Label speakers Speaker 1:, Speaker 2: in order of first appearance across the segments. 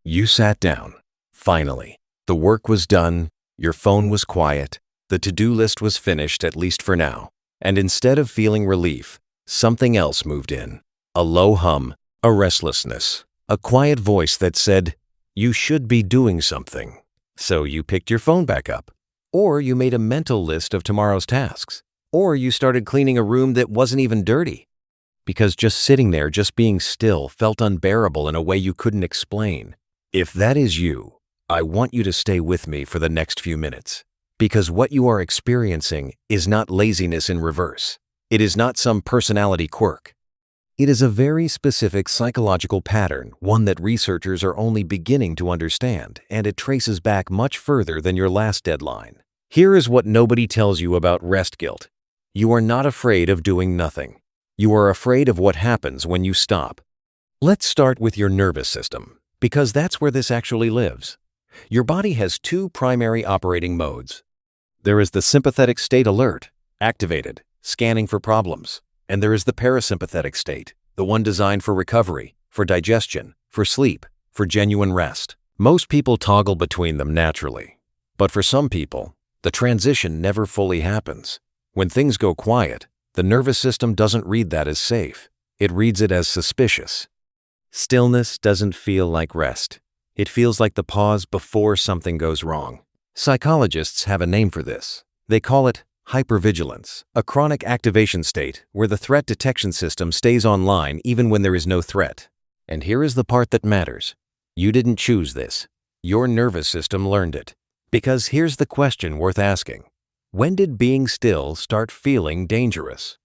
Speaker 1: You sat down. Finally. The work was done, your phone was quiet, the to-do list was finished at least for now, and instead of feeling relief, something else moved in. A low hum, a restlessness, a quiet voice that said, "You should be doing something." So you picked your phone back up, or you made a mental list of tomorrow's tasks, or you started cleaning a room that wasn't even dirty. Because just sitting there, just being still, felt unbearable in a way you couldn't explain. If that is you, I want you to stay with me for the next few minutes. Because what you are experiencing is not laziness in reverse. It is not some personality quirk. It is a very specific psychological pattern, one that researchers are only beginning to understand, and it traces back much further than your last deadline. Here is what nobody tells you about rest guilt. You are not afraid of doing nothing. You are afraid of what happens when you stop. Let's start with your nervous system, because that's where this actually lives. Your body has two primary operating modes. There is the sympathetic state, alert, activated, scanning for problems. And there is the parasympathetic state, the one designed for recovery, for digestion, for sleep, for genuine rest. Most people toggle between them naturally. But for some people, the transition never fully happens. When things go quiet, the nervous system doesn't read that as safe. It reads it as suspicious. Stillness doesn't feel like rest. It feels like the pause before something goes wrong. Psychologists have a name for this. They call it hypervigilance, a chronic activation state where the threat detection system stays online even when there is no threat. And here is the part that matters. You didn't choose this. Your nervous system learned it. Because here's the question worth asking. When did being still start feeling dangerous?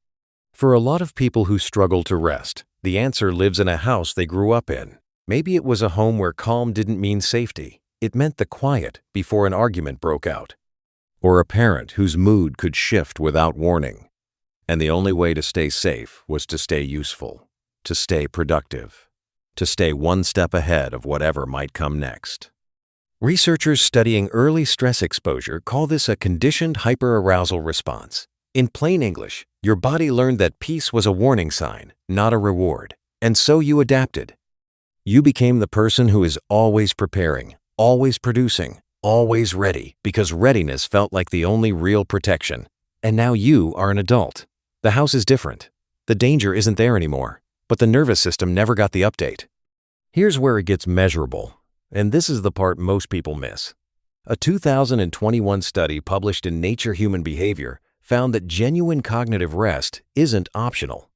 Speaker 1: For a lot of people who struggle to rest, the answer lives in a house they grew up in. Maybe it was a home where calm didn't mean safety. It meant the quiet before an argument broke out. Or a parent whose mood could shift without warning. And the only way to stay safe was to stay useful, to stay productive, to stay one step ahead of whatever might come next. Researchers studying early stress exposure call this a conditioned hyperarousal response. In plain English, your body learned that peace was a warning sign, not a reward, and so you adapted. You became the person who is always preparing, always producing, always ready, because readiness felt like the only real protection. And now you are an adult. The house is different. The danger isn't there anymore, but the nervous system never got the update. Here's where it gets measurable, and this is the part most people miss. A 2021 study published in Nature Human Behavior found that genuine cognitive rest isn't optional.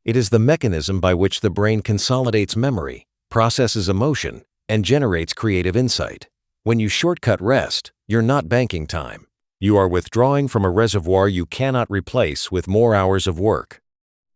Speaker 1: It is the mechanism by which the brain consolidates memory, processes emotion, and generates creative insight. When you shortcut rest, you're not banking time. You are withdrawing from a reservoir you cannot replace with more hours of work.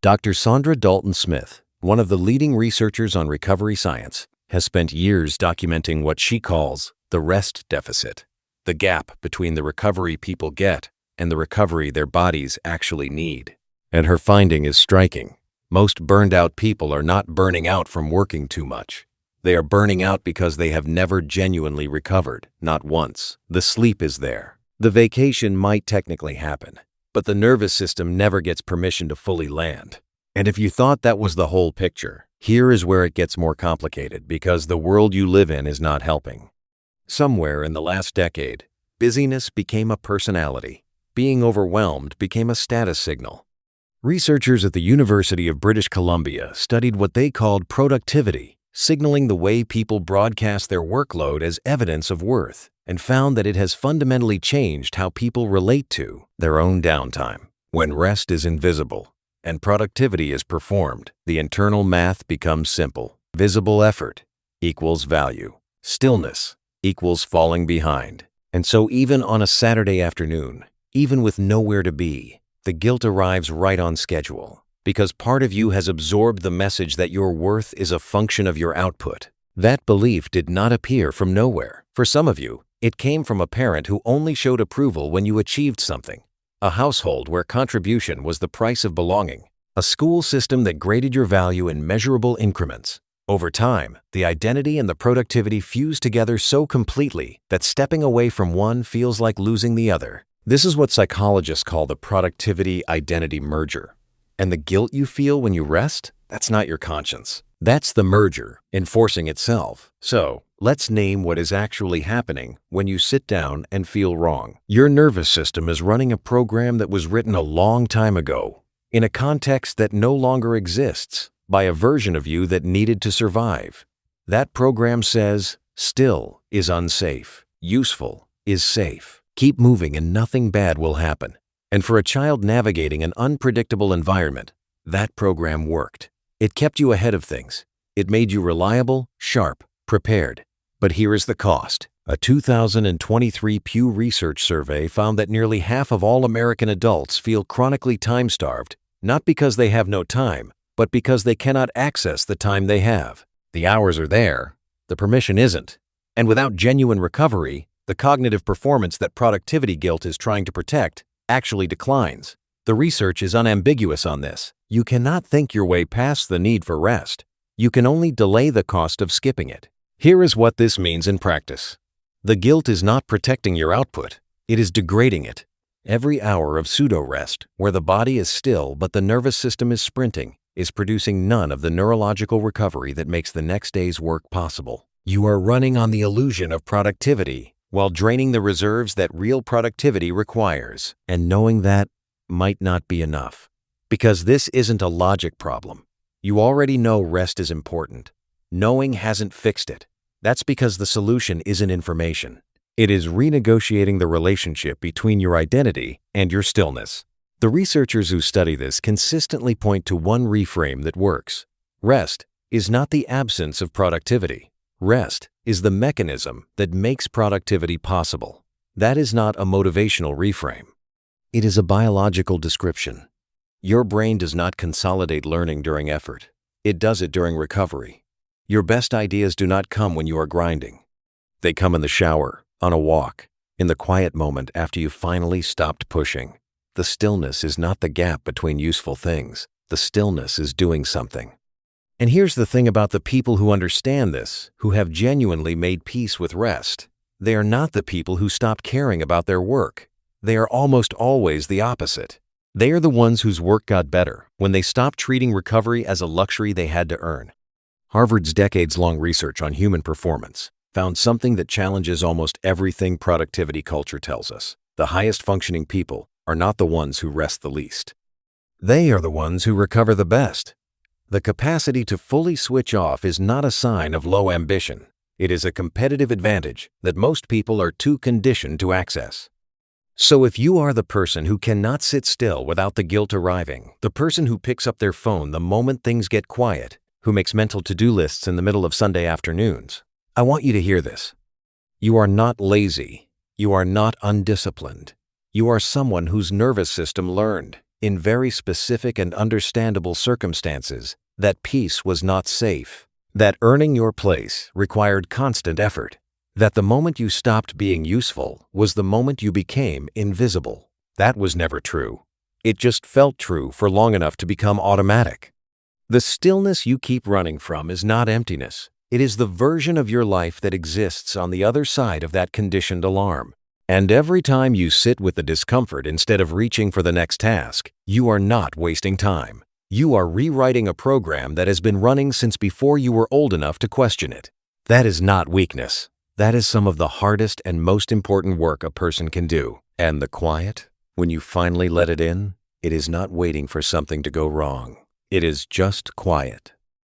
Speaker 1: Dr. Sandra Dalton-Smith, one of the leading researchers on recovery science, has spent years documenting what she calls the rest deficit, the gap between the recovery people get and the recovery their bodies actually need. And her finding is striking. Most burned out people are not burning out from working too much. They are burning out because they have never genuinely recovered, not once. The sleep is there. The vacation might technically happen, but the nervous system never gets permission to fully land. And if you thought that was the whole picture, here is where it gets more complicated because the world you live in is not helping. Somewhere in the last decade, busyness became a personality. Being overwhelmed became a status signal. Researchers at the University of British Columbia studied what they called productivity, signaling the way people broadcast their workload as evidence of worth, and found that it has fundamentally changed how people relate to their own downtime. When rest is invisible and productivity is performed, the internal math becomes simple. Visible effort equals value. Stillness equals falling behind. And so even on a Saturday afternoon, even with nowhere to be, the guilt arrives right on schedule. Because part of you has absorbed the message that your worth is a function of your output. That belief did not appear from nowhere. For some of you, it came from a parent who only showed approval when you achieved something, a household where contribution was the price of belonging, a school system that graded your value in measurable increments. Over time, the identity and the productivity fuse together so completely that stepping away from one feels like losing the other. This is what psychologists call the productivity-identity merger. And the guilt you feel when you rest, that's not your conscience. That's the merger enforcing itself. So, Let's name what is actually happening when you sit down and feel wrong. Your nervous system is running a program that was written a long time ago, in a context that no longer exists, by a version of you that needed to survive. That program says, still is unsafe, useful is safe. Keep moving and nothing bad will happen. And for a child navigating an unpredictable environment, that program worked. It kept you ahead of things. It made you reliable, sharp, prepared. But here is the cost. A 2023 Pew Research survey found that nearly half of all American adults feel chronically time-starved, not because they have no time, but because they cannot access the time they have. The hours are there, the permission isn't. And without genuine recovery, the cognitive performance that productivity guilt is trying to protect actually declines. The research is unambiguous on this. You cannot think your way past the need for rest. You can only delay the cost of skipping it. Here is what this means in practice. The guilt is not protecting your output. It is degrading it. Every hour of pseudo-rest, where the body is still but the nervous system is sprinting, is producing none of the neurological recovery that makes the next day's work possible. You are running on the illusion of productivity while draining the reserves that real productivity requires. And knowing that might not be enough. Because this isn't a logic problem. You already know rest is important. Knowing hasn't fixed it. That's because the solution isn't information. It is renegotiating the relationship between your identity and your stillness. The researchers who study this consistently point to one reframe that works. Rest is not the absence of productivity. Rest is the mechanism that makes productivity possible. That is not a motivational reframe. It is a biological description. Your brain does not consolidate learning during effort. It does it during recovery. Your best ideas do not come when you are grinding. They come in the shower, on a walk, in the quiet moment after you finally stopped pushing. The stillness is not the gap between useful things. The stillness is doing something. And here's the thing about the people who understand this, who have genuinely made peace with rest. They are not the people who stopped caring about their work. They are almost always the opposite. They are the ones whose work got better when they stopped treating recovery as a luxury they had to earn. Harvard's decades-long research on human performance found something that challenges almost everything productivity culture tells us. The highest functioning people are not the ones who rest the least. They are the ones who recover the best. The capacity to fully switch off is not a sign of low ambition. It is a competitive advantage that most people are too conditioned to access. So if you are the person who cannot sit still without the guilt arriving, the person who picks up their phone the moment things get quiet, who makes mental to-do lists in the middle of Sunday afternoons, I want you to hear this. You are not lazy. You are not undisciplined. You are someone whose nervous system learned, in very specific and understandable circumstances, that peace was not safe, that earning your place required constant effort, that the moment you stopped being useful was the moment you became invisible. That was never true. It just felt true for long enough to become automatic. The stillness you keep running from is not emptiness. It is the version of your life that exists on the other side of that conditioned alarm. And every time you sit with the discomfort instead of reaching for the next task, you are not wasting time. You are rewriting a program that has been running since before you were old enough to question it. That is not weakness. That is some of the hardest and most important work a person can do. And the quiet, when you finally let it in, it is not waiting for something to go wrong. It is just quiet.